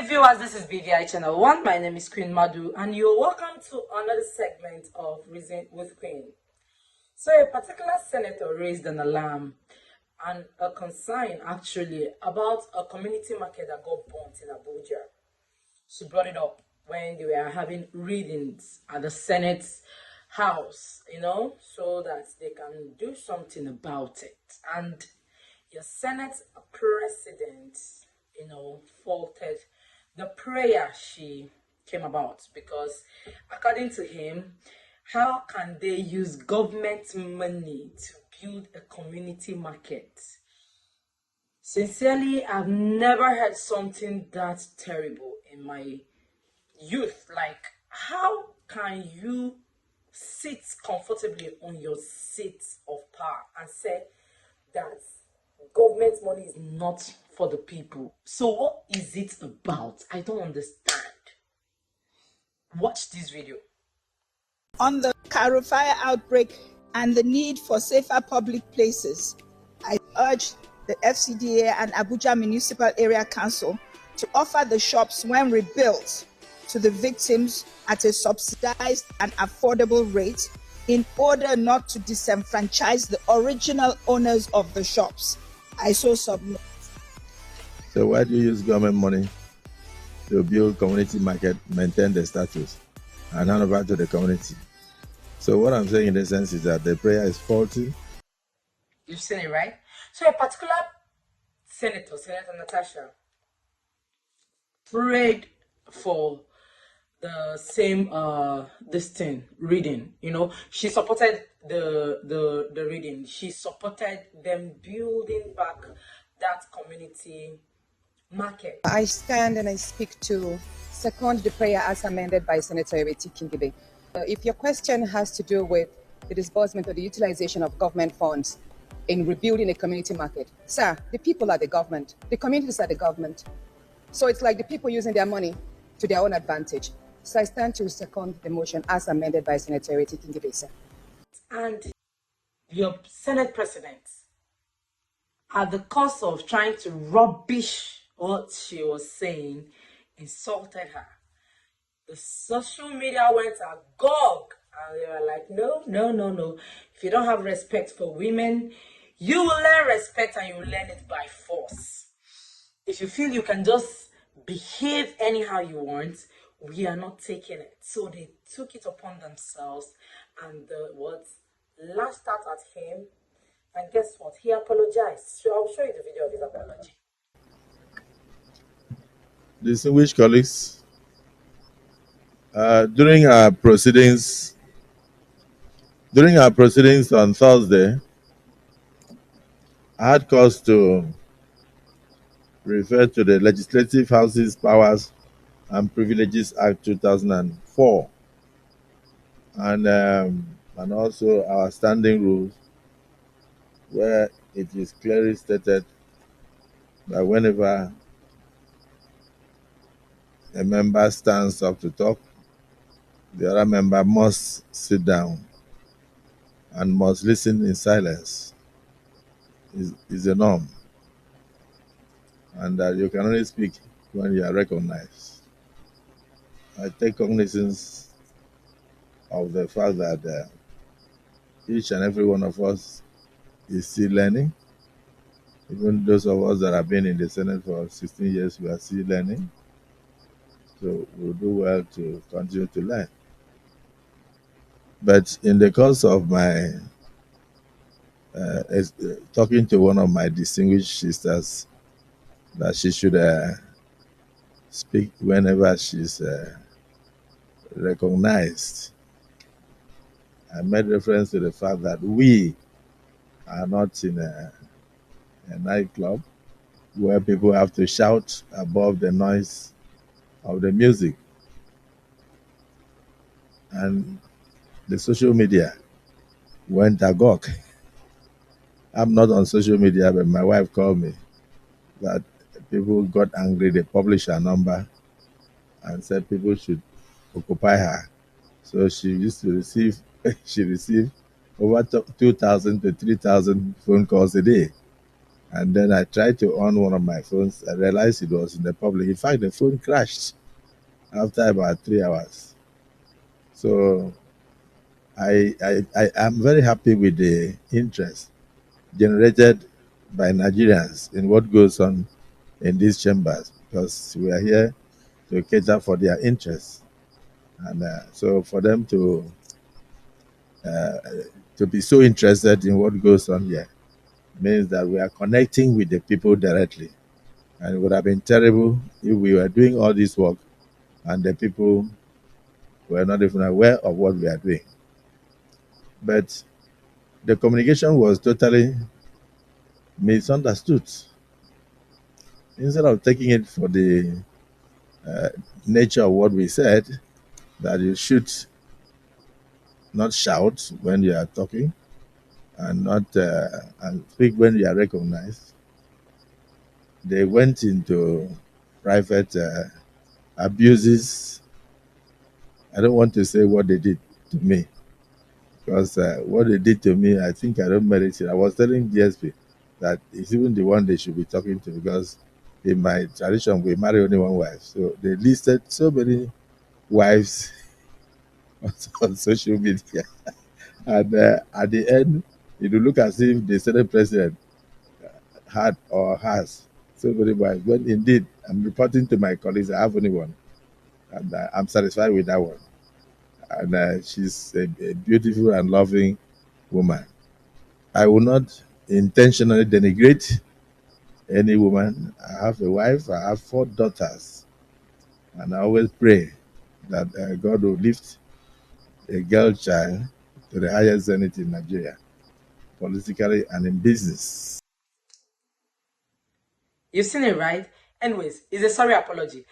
Viewers, this is BVI Channel 1. My name is Queen Madu, and you're welcome to another segment of Reason with Queen. So, a particular senator raised an alarm and a concern actually about a community market that got burnt in Abuja. She brought it up when they were having readings at the Senate house, so that they can do something about it. And your Senate president, faulted the prayer she came about because, according to him, how can they use government money to build a community market? Sincerely, I've never heard something that terrible in my youth. Like, how can you sit comfortably on your seat of power and say that government money is not for the people? So what is it about? I don't understand. Watch this video. On the Cairo fire outbreak and the need for safer public places, I urge the FCDA and Abuja Municipal Area Council to offer the shops when rebuilt to the victims at a subsidized and affordable rate in order not to disenfranchise the original owners of the shops. I so submit. So why do you use government money to build community market, maintain the status, and hand over to the community? So what I'm saying in the sense is that the prayer is faulty. You've seen it, right? So a particular Senator Natasha, prayed for the same reading. She supported the reading. She supported them building back that community market. I stand and I speak to second the prayer as amended by Senator Eweti Kingibe. If your question has to do with the disbursement or the utilization of government funds in rebuilding a community market, sir, the people are the government, the communities are the government. So it's like the people using their money to their own advantage. So I stand to second the motion as amended by Senator Eweti Kingibe, sir. And your Senate president, at the cost of trying to rubbish what she was saying, insulted her. The social media went agog, and they were like, no. If you don't have respect for women, you will learn respect, and you will learn it by force. If you feel you can just behave anyhow you want, we are not taking it. So they took it upon themselves, and lashed out at him. And guess what? He apologized. So I'll show you the video of his apology. Distinguished colleagues, during our proceedings on Thursday, I had cause to refer to the Legislative House's Powers and Privileges Act 2004, and also our standing rules, where it is clearly stated that whenever a member stands up to talk, the other member must sit down and must listen in silence. Is a norm, and that you can only speak when you are recognized. I take cognizance of the fact that each and every one of us is still learning. Even those of us that have been in the Senate for 16 years, we are still learning. So we'll do well to continue to learn. But in the course of my talking to one of my distinguished sisters, that she should speak whenever she's recognized, I made reference to the fact that we are not in a nightclub where people have to shout above the noise of the music. And the social media went agog. I'm not on social media, but my wife called me that people got angry. They published her number and said people should occupy her. So she used to receive, she received over 2,000 to 3,000 phone calls a day. And then I tried to on one of my phones. I realized it was in the public. In fact, the phone crashed after about 3 hours. So I am very happy with the interest generated by Nigerians in what goes on in these chambers, because we are here to cater for their interests. And so for them to be so interested in what goes on here means that we are connecting with the people directly. And it would have been terrible if we were doing all this work and the people were not even aware of what we are doing. But the communication was totally misunderstood. Instead of taking it for the uh, nature of what we said, that you should not shout when you are talking and not and speak when you are recognized, they went into private abuses. I don't want to say what they did to me, because what they did to me, I think I don't merit it. I was telling DSP that it's even the one they should be talking to, because in my tradition, we marry only one wife. So they listed so many wives on social media. And at the end, it will look as if the Senate president had or has so many wives. When indeed, I'm reporting to my colleagues, I have only one. And I'm satisfied with that one. And she's a beautiful and loving woman. I will not intentionally denigrate any woman. I have a wife, I have 4 daughters, and I always pray that God will lift a girl child to the highest zenith in Nigeria, politically and in business. You've seen it, right? Anyways, it's a sorry apology.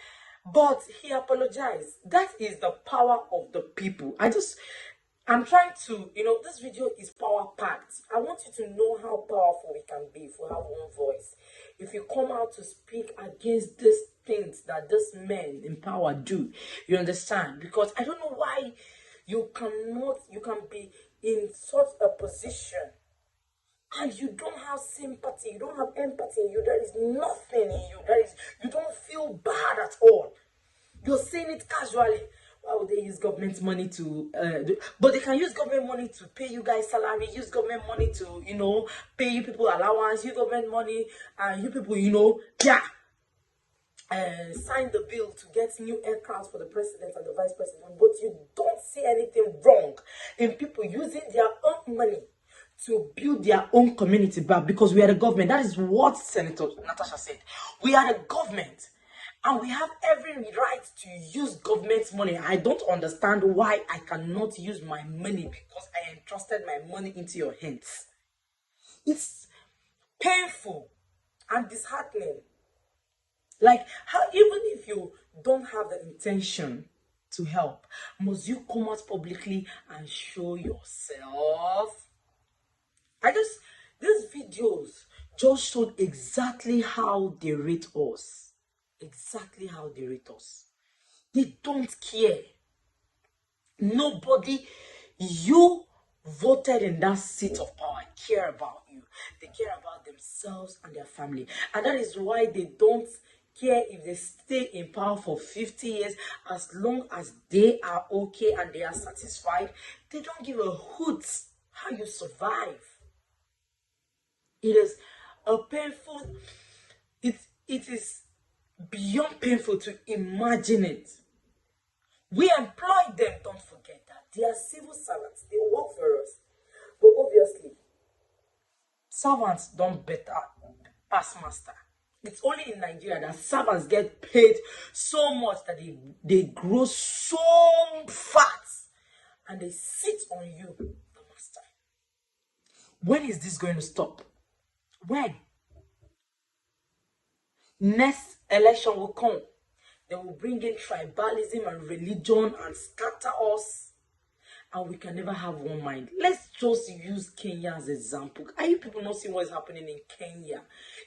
But he apologized. That is the power of the people. I'm trying to, this video is power packed. I want you to know how powerful we can be if we have one voice. If you come out to speak against these things that these men in power do, you understand? Because I don't know why you can be in such a position and you don't have sympathy, you don't have empathy in you, there is nothing in you, you don't feel bad at all. You're saying it casually. Why would they use government money to but they can use government money to pay you guys salary, use government money to, pay you people allowance, use government money, and you people, sign the bill to get new aircraft for the president and the vice president, but you don't see anything wrong in people using their own money to build their own community back, because we are the government. That is what Senator Natasha said. We are the government and we have every right to use government money. I don't understand why I cannot use my money because I entrusted my money into your hands. It's painful and disheartening. Like, how, even if you don't have the intention to help, must you come out publicly and show yourself? These videos just showed exactly how they rate us. Exactly how they rate us. They don't care. Nobody, you voted in that seat of power, care about you. They care about themselves and their family. And that is why they don't care if they stay in power for 50 years, as long as they are okay and they are satisfied. They don't give a hoot how you survive. It is a painful, it is beyond painful to imagine it. We employ them, don't forget that. They are civil servants, they work for us. But obviously, servants don't better pass master. It's only in Nigeria that servants get paid so much that they grow so fat and they sit on you, the master. When is this going to stop? When? Next election will come. They will bring in tribalism and religion and scatter us. And we can never have one mind. Let's just use Kenya as an example. Are you people not seeing what is happening in Kenya?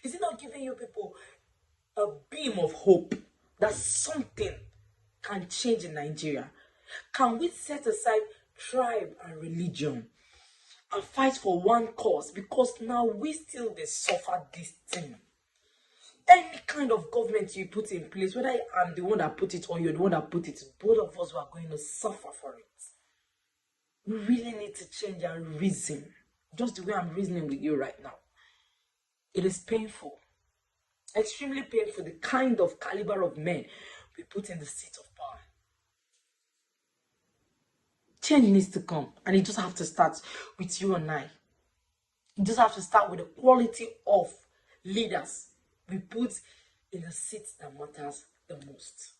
Is it not giving you people a beam of hope that something can change in Nigeria? Can we set aside tribe and religion and fight for one cause, because now we still they suffer this thing. Any kind of government you put in place, whether I'm the one that put it or you're the one that put it, both of us are going to suffer for it. We really need to change our reason, just the way I'm reasoning with you right now. It is painful, extremely painful, the kind of caliber of men we put in the seat of power. Change needs to come, and it just have to start with you and I. It just have to start with the quality of leaders we put in the seats that matters the most.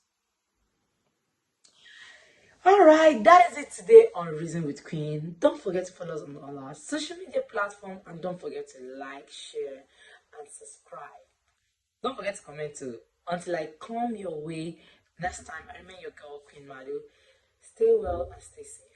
Alright, that is it today on Reason with Queen. Don't forget to follow us on all our social media platforms, and don't forget to like, share, and subscribe. Don't forget to comment too. Until I come your way next time, I remain your girl, Queen Madu. Stay well and stay safe.